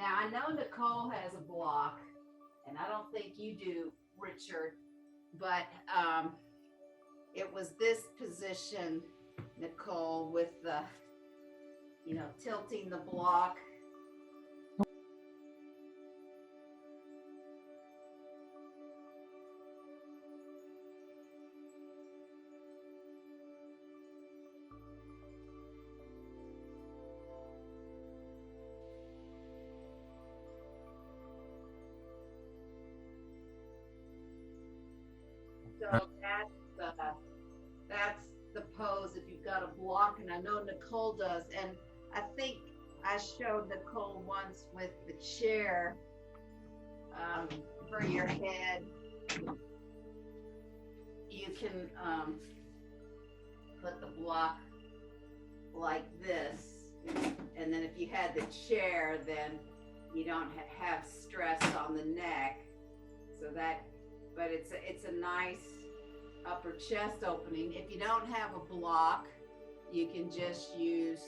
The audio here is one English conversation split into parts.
Now I know Nicole has a block, and I don't think you do, Richard, but it was this position, Nicole, with the, tilting the block. So that's the pose if you've got a block, and I know Nicole does. And I think I showed Nicole once with the chair for your head. You can put the block like this, and then if you had the chair, then you don't have stress on the neck. So that, but it's a nice upper chest opening. If you don't have a block, you can just use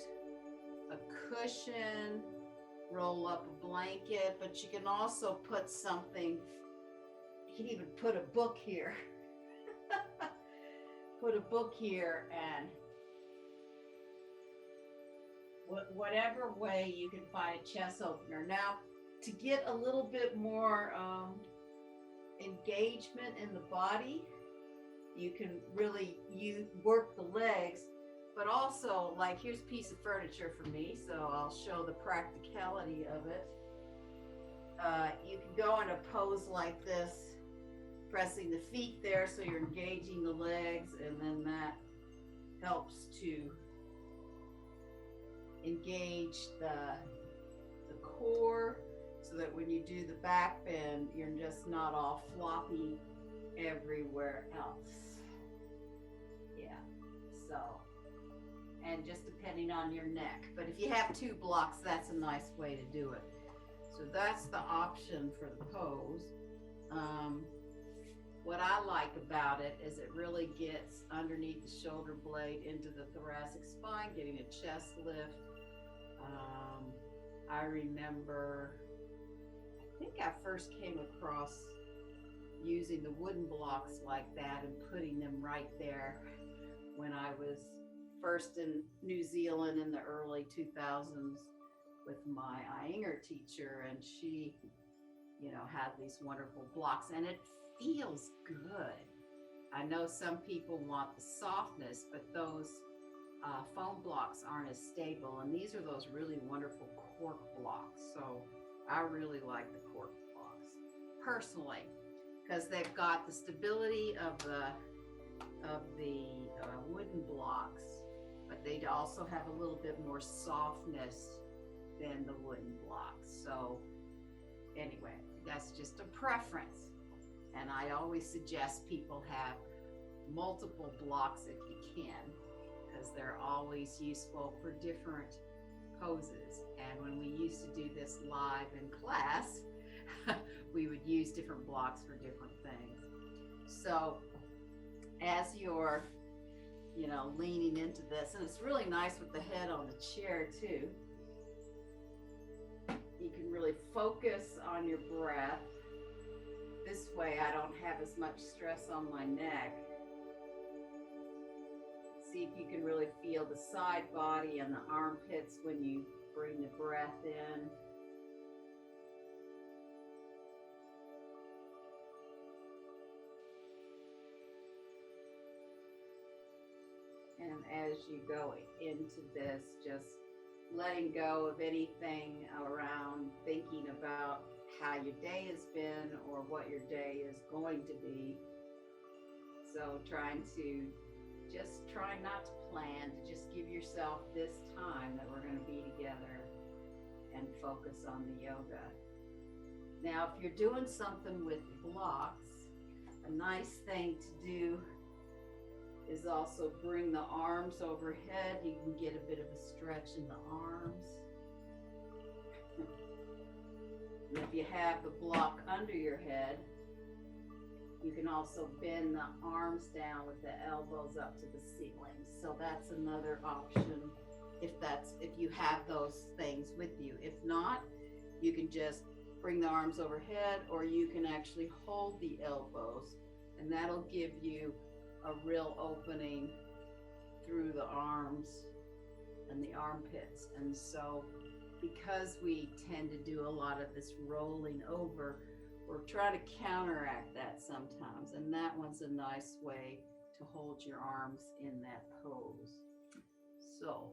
a cushion, roll up a blanket, but you can also put something. You can even put a book here. Put a book here, and whatever way you can find a chest opener. Now, to get a little bit more engagement in the body, you can really work the legs, but also, like, here's a piece of furniture for me, so I'll show the practicality of it. You can go in a pose like this, pressing the feet there so you're engaging the legs, and then that helps to engage the core, so that when you do the back bend, you're just not all floppy everywhere else. Yeah, so, and just depending on your neck. But if you have two blocks, that's a nice way to do it. So that's the option for the pose. What I like about it is it really gets underneath the shoulder blade into the thoracic spine, getting a chest lift. I remember, I think I first came across using the wooden blocks like that and putting them right there when I was first in New Zealand in the early 2000s with my Inger teacher, and she, had these wonderful blocks, and it feels good. I know some people want the softness, but those foam blocks aren't as stable, and these are those really wonderful cork blocks. So I really like the cork blocks personally, because they've got the stability of the wooden blocks, but they also have a little bit more softness than the wooden blocks. So anyway, that's just a preference, and I always suggest people have multiple blocks if you can, because they're always useful for different poses. And when we used to do this live in class, we would use different blocks for different things. So as you're, leaning into this, and it's really nice with the head on the chair too, you can really focus on your breath. This way I don't have as much stress on my neck. See if you can really feel the side body and the armpits when you bring the breath in. And as you go into this, just letting go of anything around thinking about how your day has been or what your day is going to be. So try not to plan, to just give yourself this time that we're going to be together and focus on the yoga. Now, if you're doing something with blocks, a nice thing to do is also bring the arms overhead. You can get a bit of a stretch in the arms. And if you have the block under your head, you can also bend the arms down with the elbows up to the ceiling. So that's another option if you have those things with you. If not, You can just bring the arms overhead, or you can actually hold the elbows, and that'll give you a real opening through the arms and the armpits. And so because we tend to do a lot of this rolling over, we're trying to counteract that sometimes, and that one's a nice way to hold your arms in that pose. So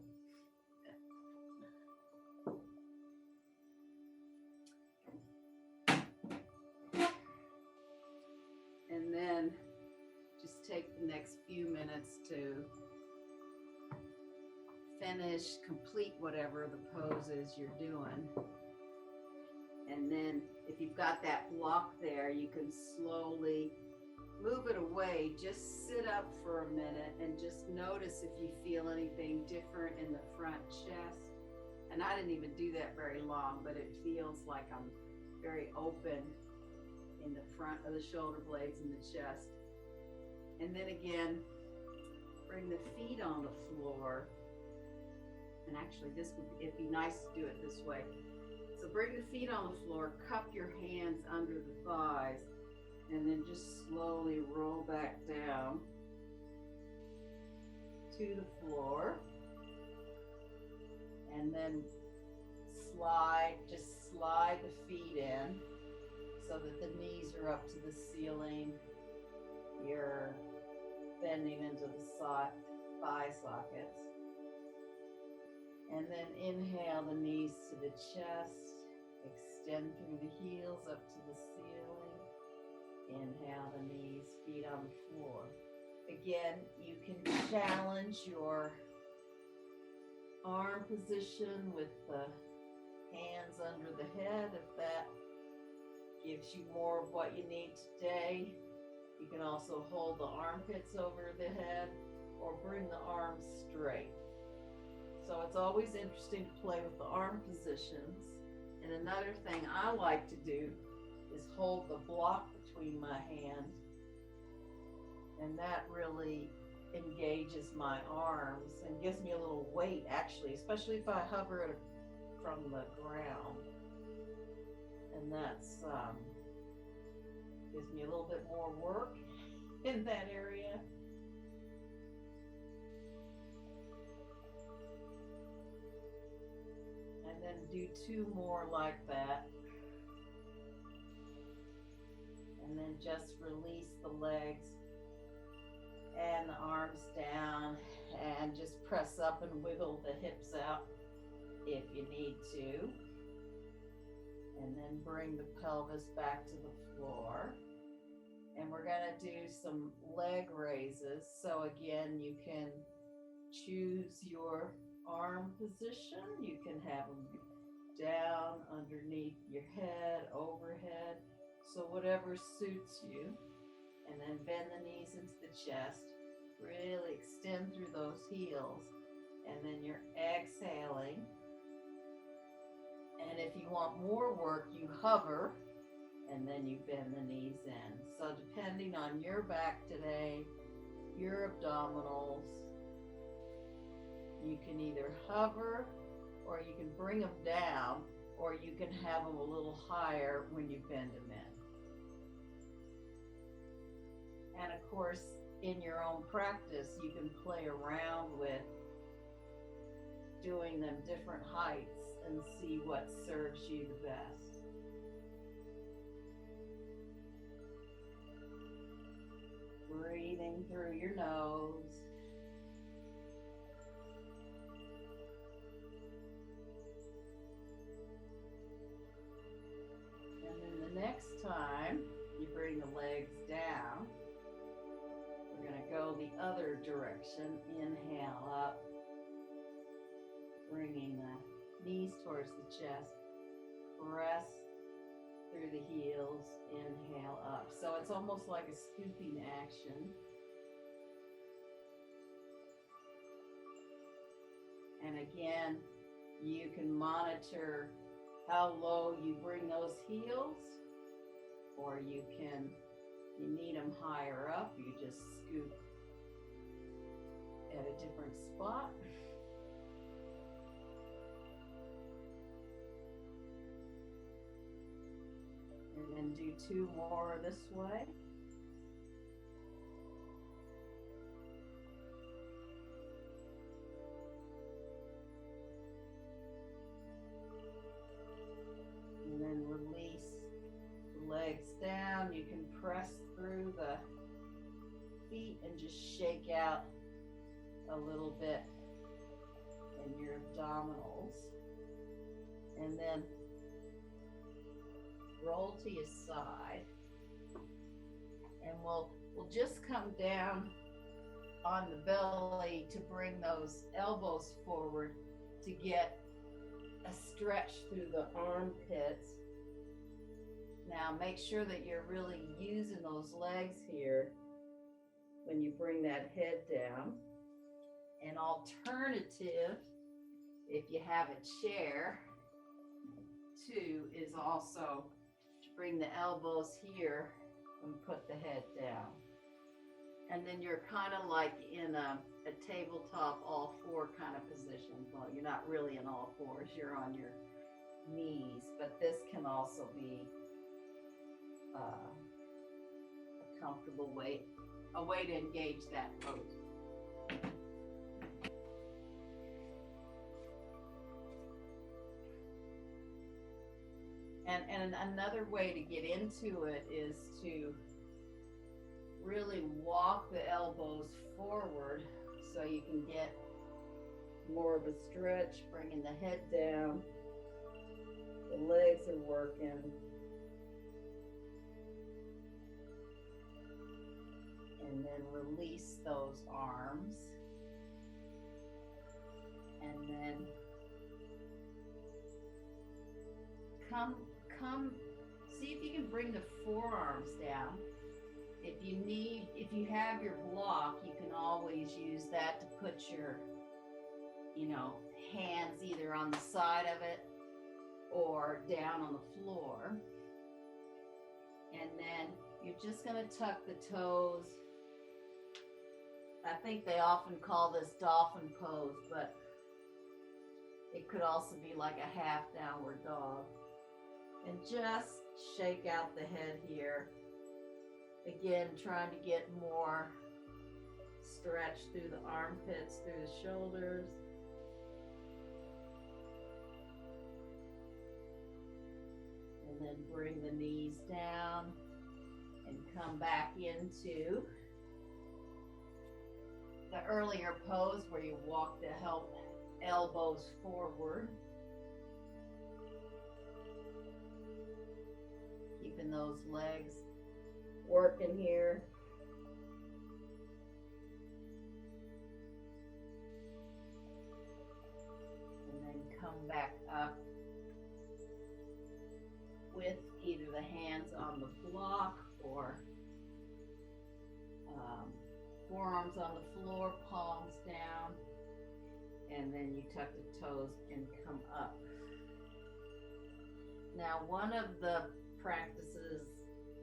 and then just take the next few minutes to complete whatever the poses you're doing. And then if you've got that block there, you can slowly move it away. Just sit up for a minute and just notice if you feel anything different in the front chest. And I didn't even do that very long, but it feels like I'm very open in the front of the shoulder blades and the chest. And then again, bring the feet on the floor. And actually it'd be nice to do it this way. So bring the feet on the floor, cup your hands under the thighs, and then just slowly roll back down to the floor. And then just slide the feet in so that the knees are up to the ceiling. You're bending into the thigh sockets. And then inhale the knees to the chest, extend through the heels up to the ceiling. Inhale the knees, feet on the floor. Again, you can challenge your arm position with the hands under the head if that gives you more of what you need today. You can also hold the armpits over the head or bring the arms straight. So it's always interesting to play with the arm positions. And another thing I like to do is hold the block between my hands. And that really engages my arms and gives me a little weight, actually, especially if I hover it from the ground. And that's gives me a little bit more work in that area. And then do 2 more like that. And then just release the legs and the arms down, and just press up and wiggle the hips out if you need to. And then bring the pelvis back to the floor. And we're going to do some leg raises. So again, you can choose your arm position. You can have them down, underneath your head, overhead. So whatever suits you. And then bend the knees into the chest. Really extend through those heels. And then you're exhaling. And if you want more work, you hover, and then you bend the knees in. So depending on your back today, your abdominals, you can either hover, or you can bring them down, or you can have them a little higher when you bend them in. And of course, in your own practice, you can play around with doing them different heights and see what serves you the best. Breathing through your nose. And then the next time you bring the legs down, we're going to go the other direction. Inhale up, bringing the knees towards the chest. Press through the heels. Inhale up. So it's almost like a scooping action. And again, you can monitor how low you bring those heels, or you need them higher up, you just scoop at a different spot. And then do 2 more this way. And then release the legs down. You can press through the feet and just shake out a little bit in your abdominals. And then roll to your side. And we'll just come down on the belly to bring those elbows forward to get a stretch through the armpits. Now make sure that you're really using those legs here when you bring that head down. An alternative, if you have a chair, too, is also to bring the elbows here and put the head down. And then you're kind of like in a tabletop all 4 kind of position. Well, you're not really in all 4s, you're on your knees, but this can also be a comfortable way, a way to engage that pose. And another way to get into it is to really walk the elbows forward so you can get more of a stretch, bringing the head down. The legs are working. And then release those arms. And then come, see if you can bring the forearms down. If you have your block, you can always use that to put your, hands either on the side of it or down on the floor. And then you're just gonna tuck the toes. I think they often call this dolphin pose, but it could also be like a half downward dog. And just shake out the head here. Again, trying to get more stretch through the armpits, through the shoulders. And then bring the knees down and come back into the earlier pose where you walk the elbows forward. Keeping those legs working here. And then come back up with either the hands on the block or forearms on the floor, palms down, and then you tuck the toes and come up. Now, one of the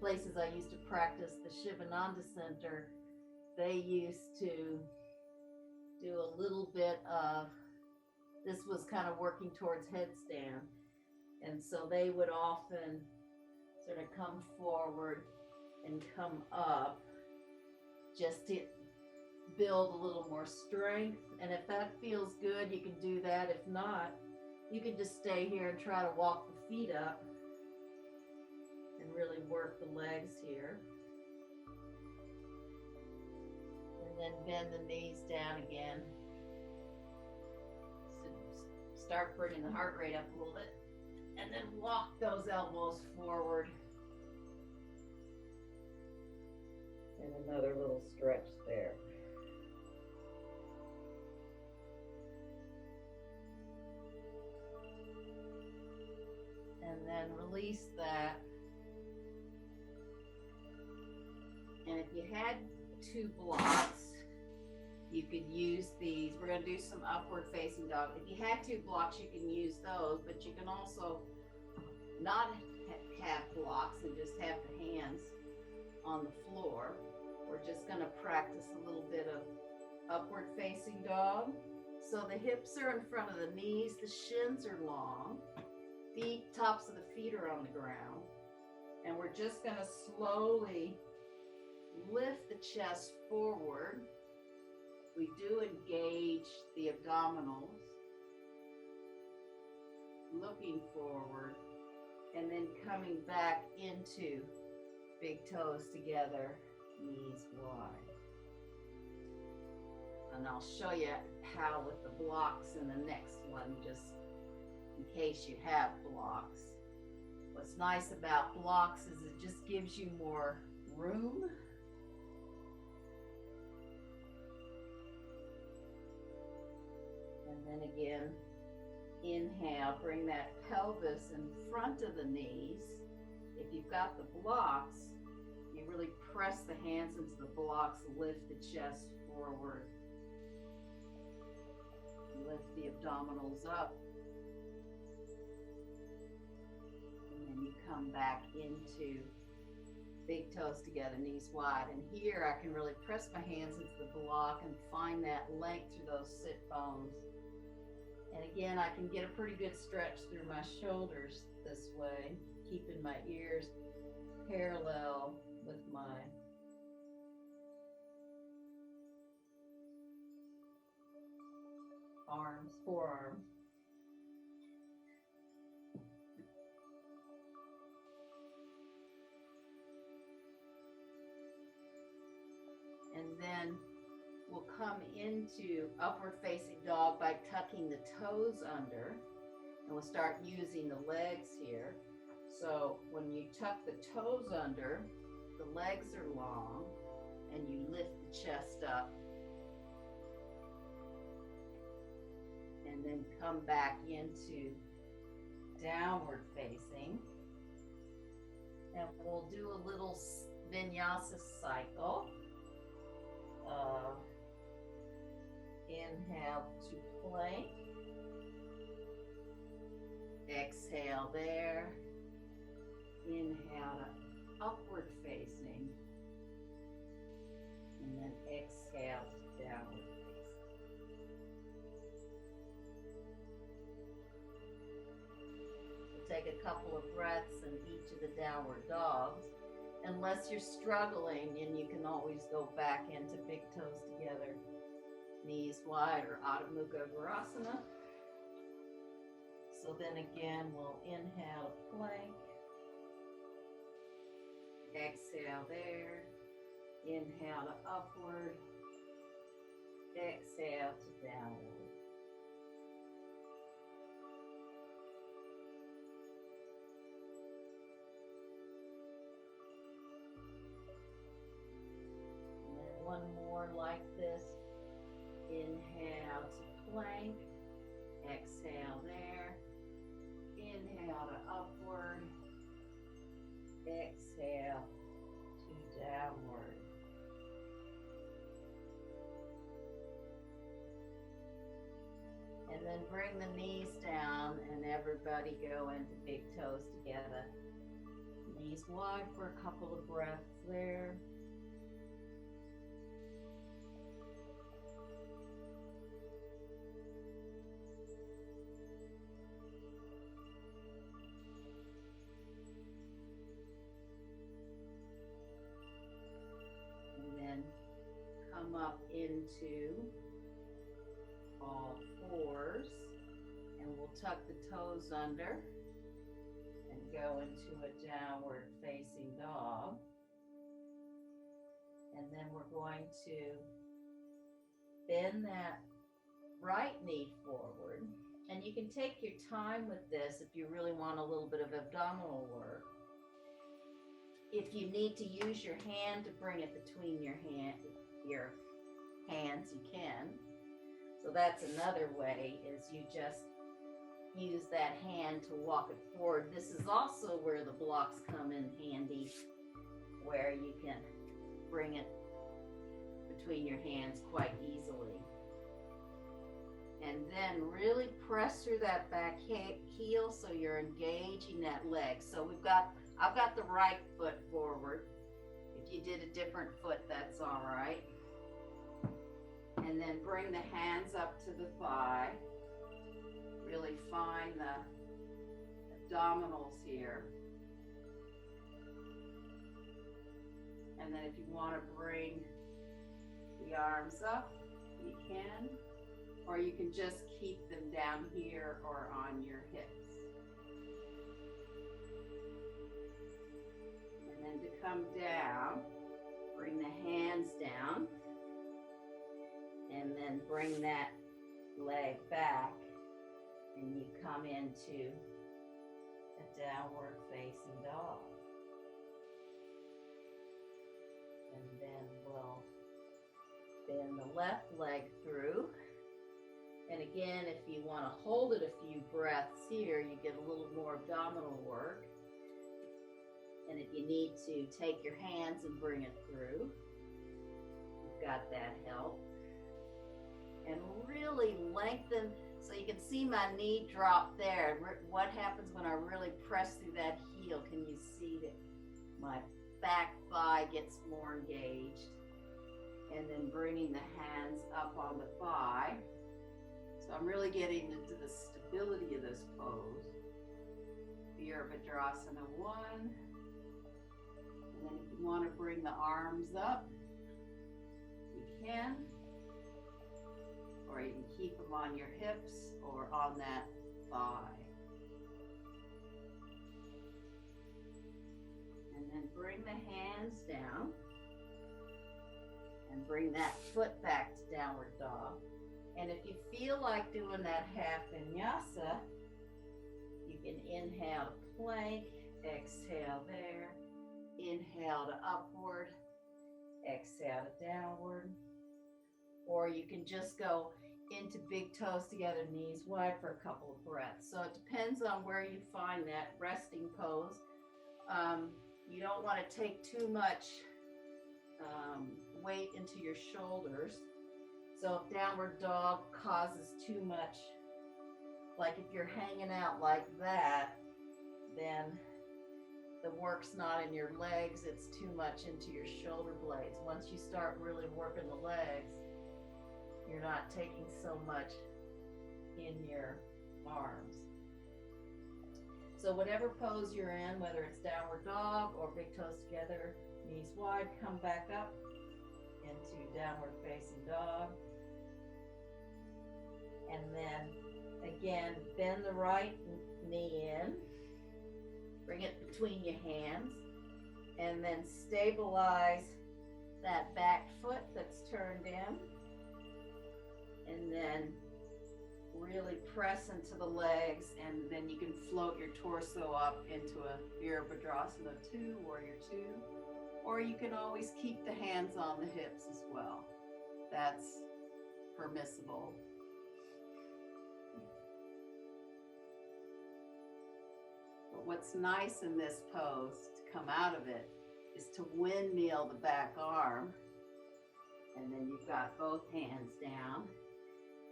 places I used to practice, the Shivananda Center, they used to do a little bit of, this was kind of working towards headstand. And so they would often sort of come forward and come up just to build a little more strength. And if that feels good, you can do that. If not, you can just stay here and try to walk the feet up and really work the legs here. And then bend the knees down again. So start bringing the heart rate up a little bit. And then walk those elbows forward. And another little stretch there. And then release that. And if you had 2 blocks, you could use these. We're going to do some upward facing dog. If you had 2 blocks, you can use those, but you can also not have blocks and just have the hands on the floor. We're just going to practice a little bit of upward facing dog. So the hips are in front of the knees, the shins are long, tops of the feet are on the ground, And we're just going to slowly lift the chest forward. We do engage the abdominals, looking forward, and then coming back into big toes together, knees wide. And I'll show you how with the blocks in the next one, just in case you have blocks. What's nice about blocks is it just gives you more room. And then again, inhale, bring that pelvis in front of the knees. If you've got the blocks, you really press the hands into the blocks, lift the chest forward. Lift the abdominals up. And then you come back into big toes together, knees wide. And here I can really press my hands into the block and find that length through those sit bones. And again, I can get a pretty good stretch through my shoulders this way, keeping my ears parallel with my arms, forearms. And then we'll come into upward facing dog by tucking the toes under, and we'll start using the legs here. So when you tuck the toes under, the legs are long, and you lift the chest up. And then come back into downward facing. And we'll do a little vinyasa cycle. Inhale to plank. Exhale there. Inhale to upward facing. And then exhale to downward facing. Take a couple of breaths in each of the downward dogs. Unless you're struggling, and you can always go back into big toes together, knees wide, or Adho Mukha Virasana. So then again, we'll inhale to plank. Exhale there. Inhale to upward. Exhale to downward. One more like this. Inhale to plank. Exhale there. Inhale to upward. Exhale to downward. And then bring the knees down and everybody go into big toes together. Knees wide for a couple of breaths there. Up into all fours, and we'll tuck the toes under and go into a downward facing dog. And then we're going to bend that right knee forward, and you can take your time with this if you really want a little bit of abdominal work. If you need to use your hand to bring it between your hands, you can. So that's another way, is you just use that hand to walk it forward. This is also where the blocks come in handy, where you can bring it between your hands quite easily. And then really press through that back heel so you're engaging that leg. So I've got the right foot forward. If you did a different foot, that's all right. And then bring the hands up to the thigh. Really find the abdominals here. And then if you want to bring the arms up, you can, or you can just keep them down here or on your hips. And then to come down, bring the hands down, and then bring that leg back, and you come into a downward facing dog. And then we'll bend the left leg through. And again, if you want to hold it a few breaths here, you get a little more abdominal work. And if you need to, take your hands and bring it through. You've got that help. And really lengthen, so you can see my knee drop there. What happens when I really press through that heel? Can you see that my back thigh gets more engaged? And then bringing the hands up on the thigh. So I'm really getting into the stability of this pose. Virabhadrasana 1. And then if you want to bring the arms up, you can. Or you can keep them on your hips or on that thigh. And then bring the hands down. And bring that foot back to downward dog. And if you feel like doing that half vinyasa, you can inhale to plank, exhale there, inhale to upward, exhale to downward. Or you can just go into big toes together, knees wide for a couple of breaths. So it depends on where you find that resting pose. You don't want to take too much weight into your shoulders. So if downward dog causes too much, like if you're hanging out like that, then the work's not in your legs, it's too much into your shoulder blades. Once you start really working the legs, you're not taking so much in your arms. So whatever pose you're in, whether it's downward dog or big toes together, knees wide, come back up into downward facing dog. And then again, bend the right knee in, bring it between your hands, and then stabilize that back foot that's turned in. And then really press into the legs, and then you can float your torso up into a Virabhadrasana 2, Warrior 2, or you can always keep the hands on the hips as well. That's permissible. But what's nice in this pose to come out of it is to windmill the back arm, and then you've got both hands down.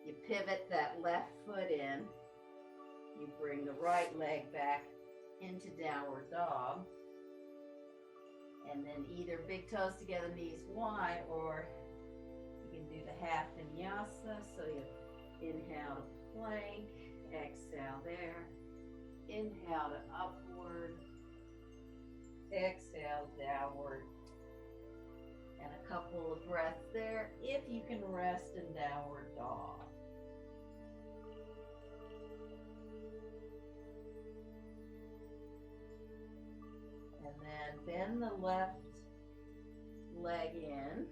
You pivot that left foot in, you bring the right leg back into downward dog, and then either big toes together, knees wide, or you can do the half vinyasa. So you inhale to plank, exhale there, inhale to upward, exhale downward, and a couple of breaths there if you can rest in downward dog. And then bend the left leg in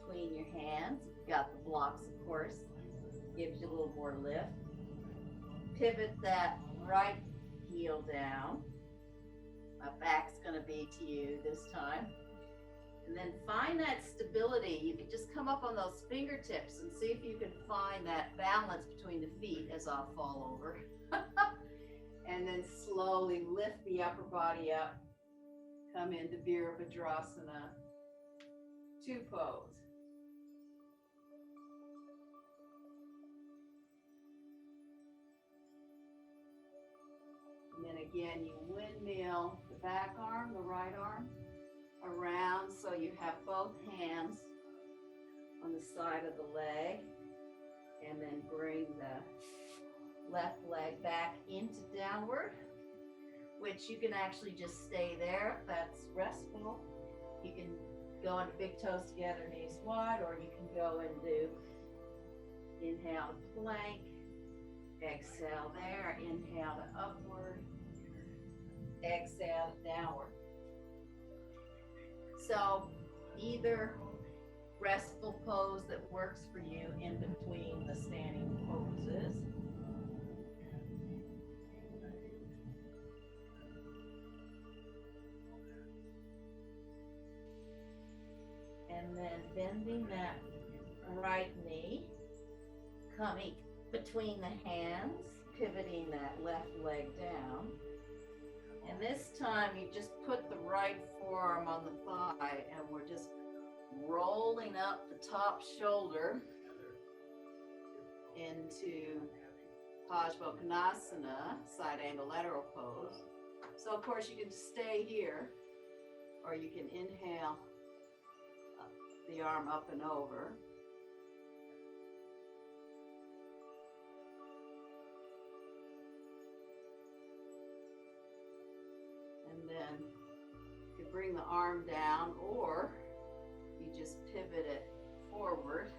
between your hands. You've got the blocks, of course, gives you a little more lift. Pivot that right heel down. My back's going to be to you this time. And then find that stability. You can just come up on those fingertips and see if you can find that balance between the feet as I'll fall over. And then slowly lift the upper body up. Come into Virabhadrasana 2 pose. And then again, you windmill the back arm, the right arm, around so you have both hands on the side of the leg, and then bring the left leg back into downward. which you can actually just stay there if that's restful. You can go into big toes together, knees wide, or you can go and do inhale to plank, exhale there, inhale to upward, exhale to downward. So either restful pose that works for you in between the standing poses. And then bending that right knee, coming between the hands, pivoting that left leg down. And this time you just put the right forearm on the thigh and we're just rolling up the top shoulder into Parsvakonasana, side angle lateral pose. So of course you can stay here, or you can inhale the arm up and over. And then you bring the arm down, or you just pivot it forward,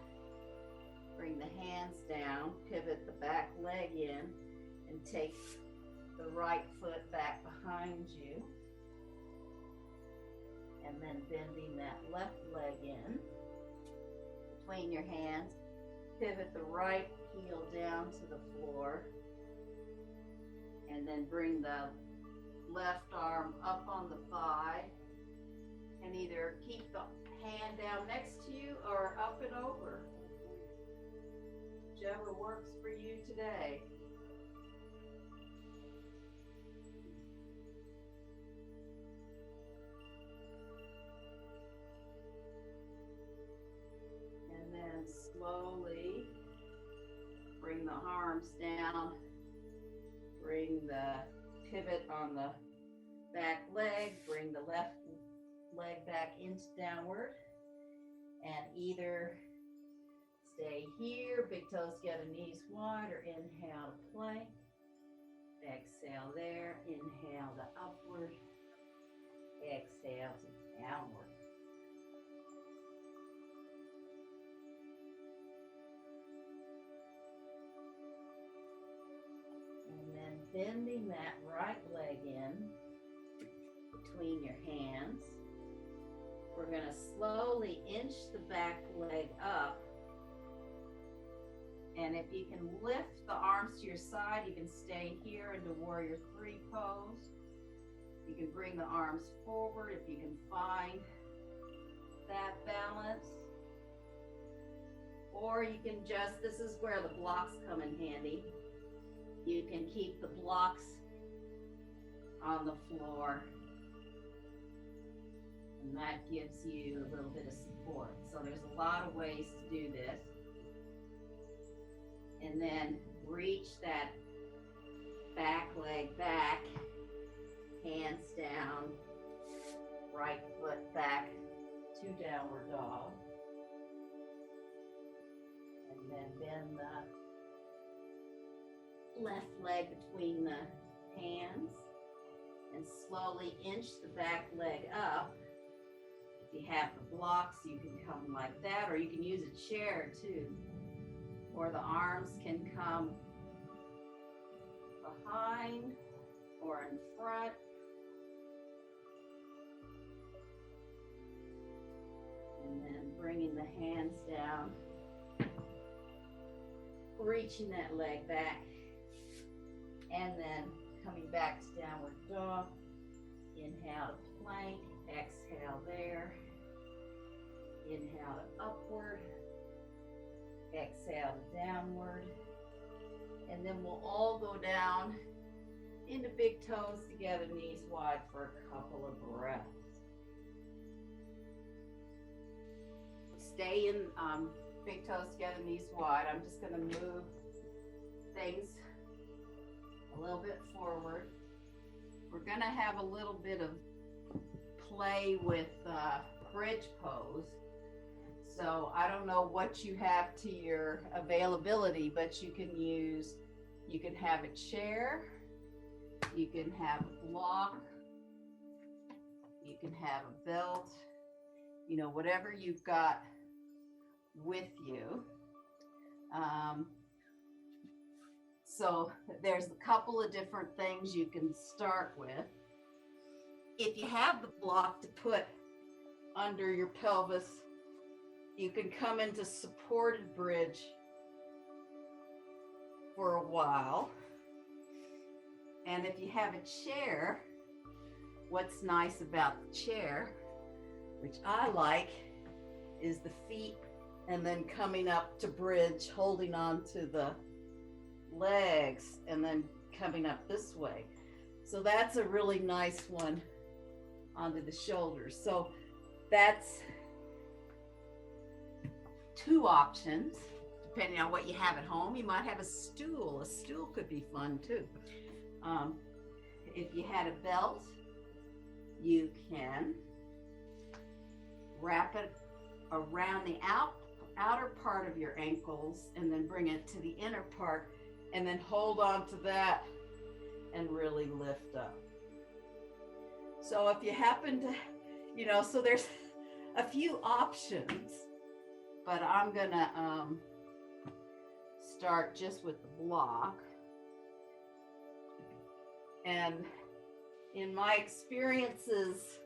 bring the hands down, pivot the back leg in, and take the right foot back behind you. And then bending that left leg in between your hands, pivot the right heel down to the floor, and then bring the left arm up on the thigh, and either keep the hand down next to you or up and over, whichever works for you today. And then slowly bring the arms down, bring the pivot on the back leg, bring the left leg back into downward, and either stay here, big toes together, knees wide, or inhale to plank, exhale there, inhale to upward, exhale to downward. And then bending that right leg in between your hands. We're going to slowly inch the back leg up. And if you can lift the arms to your side, you can stay here into Warrior 3 pose. You can bring the arms forward if you can find that balance. Or you can just, this is where the blocks come in handy. You can keep the blocks on the floor, and that gives you a little bit of support. So there's a lot of ways to do this. And then reach that back leg back, hands down, right foot back to downward dog. And then bend the left leg between the hands and slowly inch the back leg up. If you have the blocks, you can come like that, or you can use a chair too. Or the arms can come behind or in front. And then bringing the hands down, reaching that leg back, and then coming back to downward dog. Inhale to plank, exhale there. Inhale to upward, exhale to downward. And then we'll all go down into big toes together, knees wide for a couple of breaths. Stay in big toes together, knees wide. I'm just going to move things a little bit forward. We're going to have a little bit of play with bridge pose. So I don't know what you have to your availability, but you can have a chair, You can have a block, you can have a belt, you know, whatever you've got with you. So there's a couple of different things you can start with. If you have the block to put under your pelvis, you can come into supported bridge for a while. And if you have a chair, what's nice about the chair, which I like, is the feet and then coming up to bridge, holding on to the legs and then coming up this way. So that's a really nice one onto the shoulders. So that's two options, depending on what you have at home. You might have a stool. A stool could be fun too. If you had a belt, you can wrap it around the outer part of your ankles and then bring it to the inner part and then hold on to that and really lift up. So if you happen to, you know, so there's a few options, but I'm gonna start just with the block. And in my experiences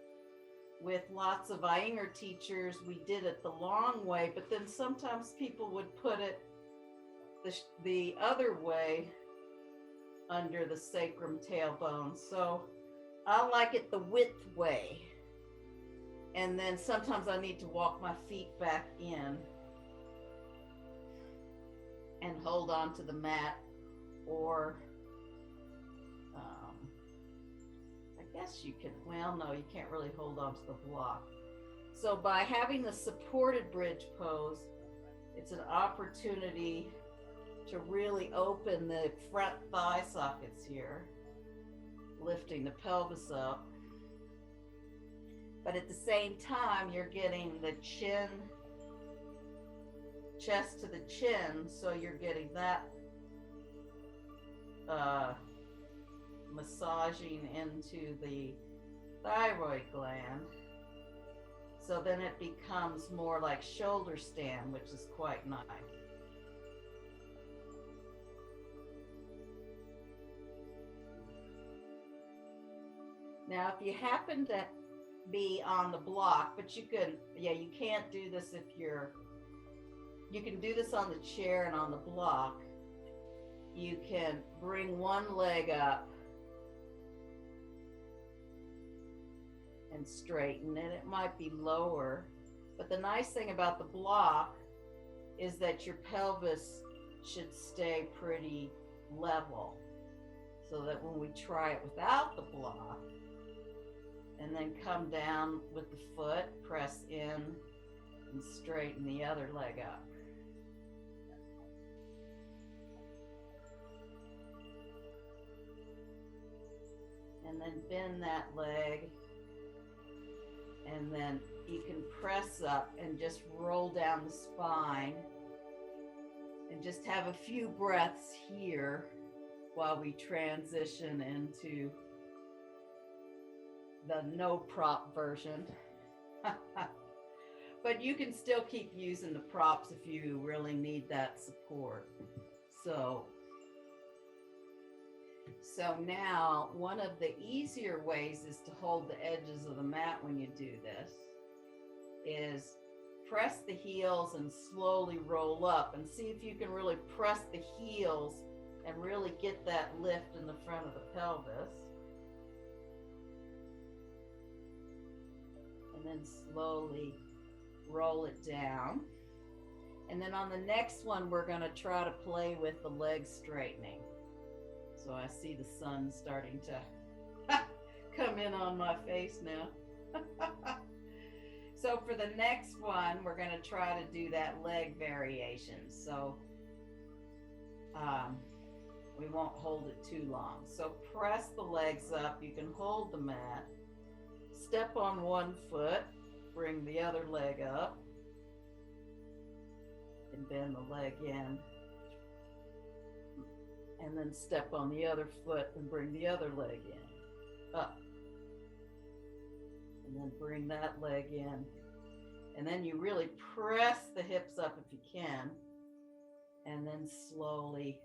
with lots of Iyengar teachers, we did it the long way, but then sometimes people would put it the other way under the sacrum tailbone. So I like it the width way. And then sometimes I need to walk my feet back in and hold on to the mat, or I guess you can, well, no, you can't really hold on to the block. So by having the supported bridge pose, it's an opportunity to really open the front thigh sockets here, lifting the pelvis up. But at the same time, you're getting the chin, chest to the chin, so you're getting that massaging into the thyroid gland. So then it becomes more like shoulder stand, which is quite nice. Now, if you happen to be on the block, but you can, yeah, you can't do this if you can do this on the chair and on the block. You can bring one leg up and straighten it. It might be lower, but the nice thing about the block is that your pelvis should stay pretty level, so that when we try it without the block, and then come down with the foot, press in, and straighten the other leg up. And then bend that leg, and then you can press up and just roll down the spine, and just have a few breaths here while we transition into the no prop version. But you can still keep using the props if you really need that support. So now one of the easier ways is to hold the edges of the mat when you do this, is press the heels and slowly roll up, and see if you can really press the heels and really get that lift in the front of the pelvis. And then slowly roll it down. And then on the next one, we're going to try to play with the leg straightening. So I see the sun starting to come in on my face now. So for the next one, we're going to try to do that leg variation. So we won't hold it too long. So press the legs up. You can hold the mat. Step on one foot, bring the other leg up, and bend the leg in. And then step on the other foot and bring the other leg in, up. And then bring that leg in. And then you really press the hips up if you can. And then slowly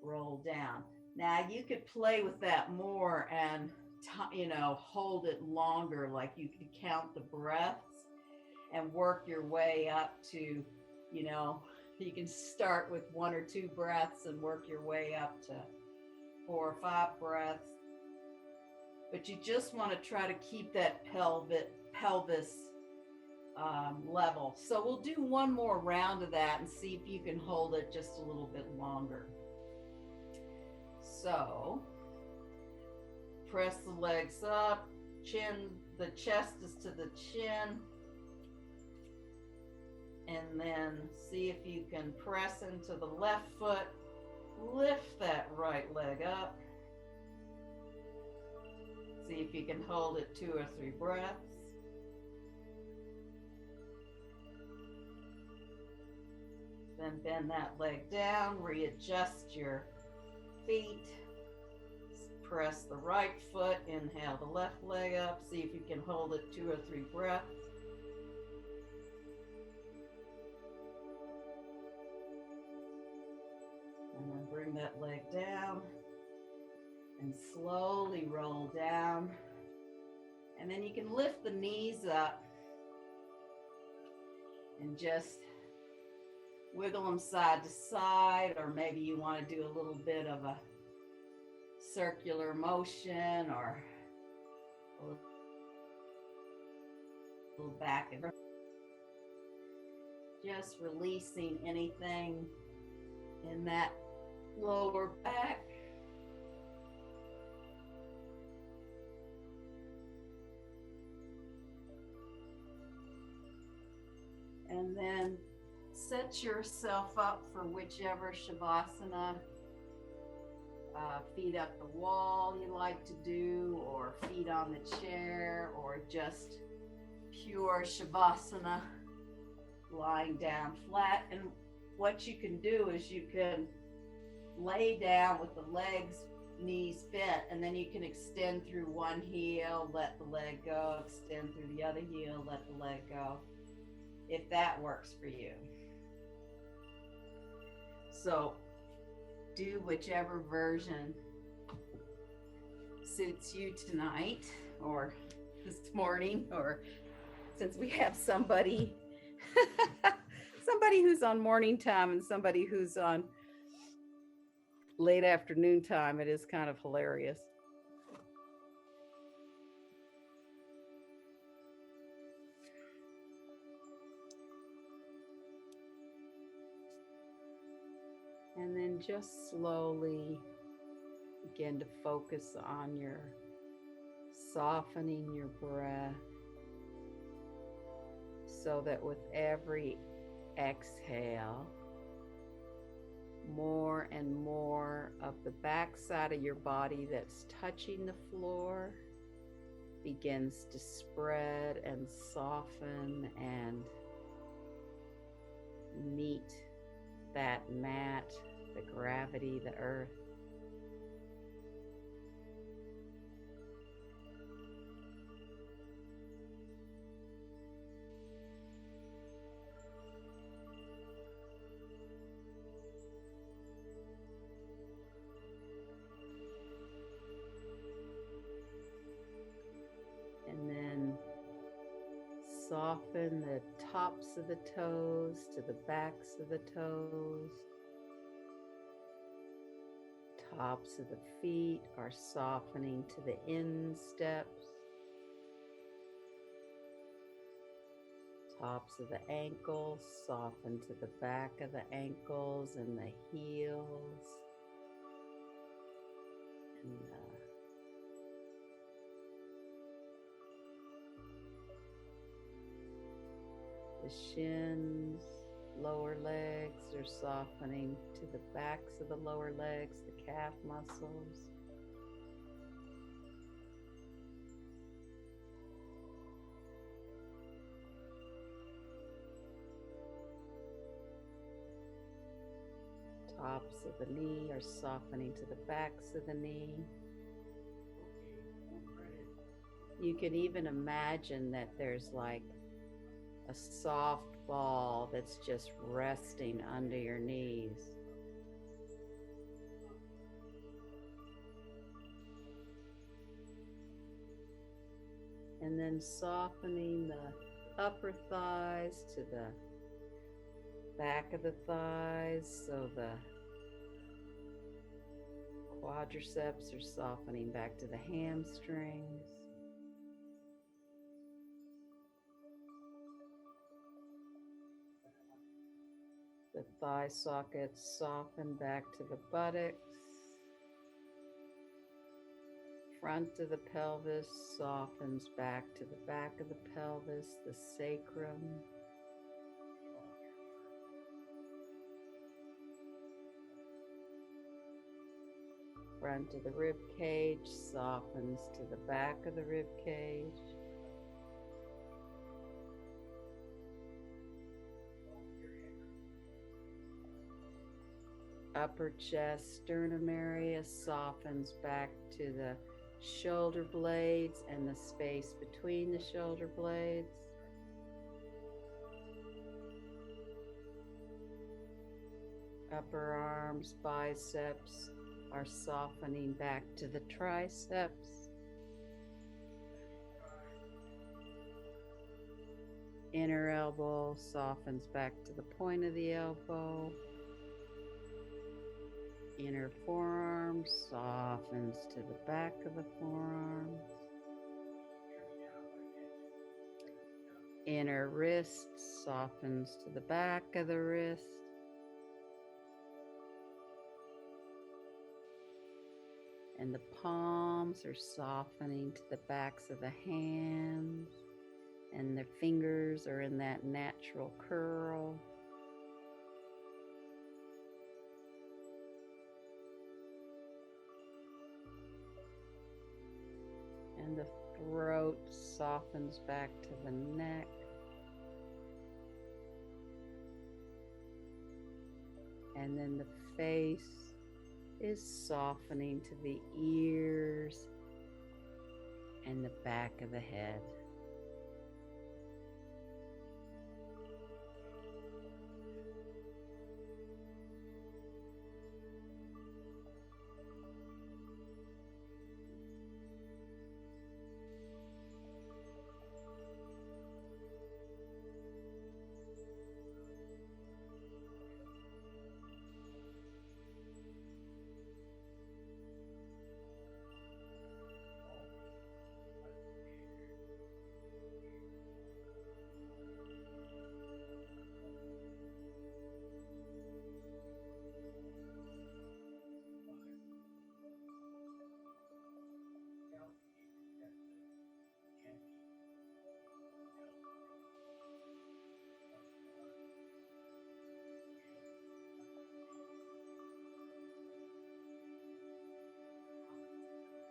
roll down. Now you could play with that more and, hold it longer. Like you could count the breaths and work your way up to, you can start with 1 or 2 breaths and work your way up to 4 or 5 breaths. But you just want to try to keep that pelvis level. So we'll do one more round of that and see if you can hold it just a little bit longer. So press the legs up, the chest is to the chin. And then see if you can press into the left foot, lift that right leg up. See if you can hold it 2 or 3 breaths. Then bend that leg down, readjust your feet. Press the right foot, inhale the left leg up. See if you can hold it 2 or 3 breaths. And then bring that leg down and slowly roll down. And then you can lift the knees up and just wiggle them side to side, or maybe you want to do a little bit of a circular motion or a little back and forth. Just releasing anything in that lower back. And then set yourself up for whichever Shavasana, feet up the wall you like to do, or feet on the chair, or just pure Shavasana, lying down flat. And what you can do is you can lay down with the legs, knees bent, and then you can extend through one heel, let the leg go, extend through the other heel, let the leg go, if that works for you. So do whichever version suits you tonight, or this morning, or since we have somebody who's on morning time and somebody who's on late afternoon time, it is kind of hilarious. And then just slowly begin to focus on your softening your breath, so that with every exhale, more and more of the back side of your body that's touching the floor begins to spread and soften and meet that mat, the gravity, the earth. And then soften the tops of the toes to the backs of the toes. Tops of the feet are softening to the insteps. Tops of the ankles soften to the back of the ankles and the heels. And the shins, lower legs are softening to the backs of the lower legs, the calf muscles. tops of the knee are softening to the backs of the knee. You can even imagine that there's like a soft ball that's just resting under your knees. And then softening the upper thighs to the back of the thighs, so the quadriceps are softening back to the hamstrings. The thigh sockets soften back to the buttocks. Front of the pelvis softens back to the back of the pelvis, the sacrum. Front of the rib cage softens to the back of the rib cage. Upper chest, sternum area softens back to the shoulder blades and the space between the shoulder blades. Upper arms, biceps are softening back to the triceps. Inner elbow softens back to the point of the elbow. Inner forearm softens to the back of the forearms. Inner wrist softens to the back of the wrist. And the palms are softening to the backs of the hands. And the fingers are in that natural curl. And the throat softens back to the neck. And then the face is softening to the ears and the back of the head.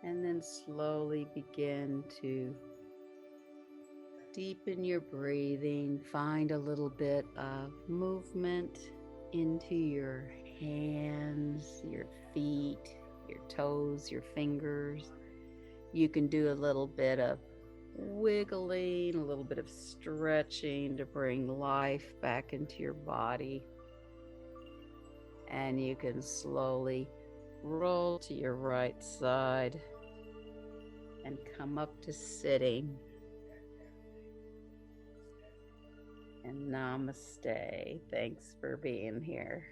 And then slowly begin to deepen your breathing. Find a little bit of movement into your hands, your feet, your toes, your fingers. You can do a little bit of wiggling, a little bit of stretching to bring life back into your body. And you can slowly roll to your right side and come up to sitting. And namaste. Thanks for being here.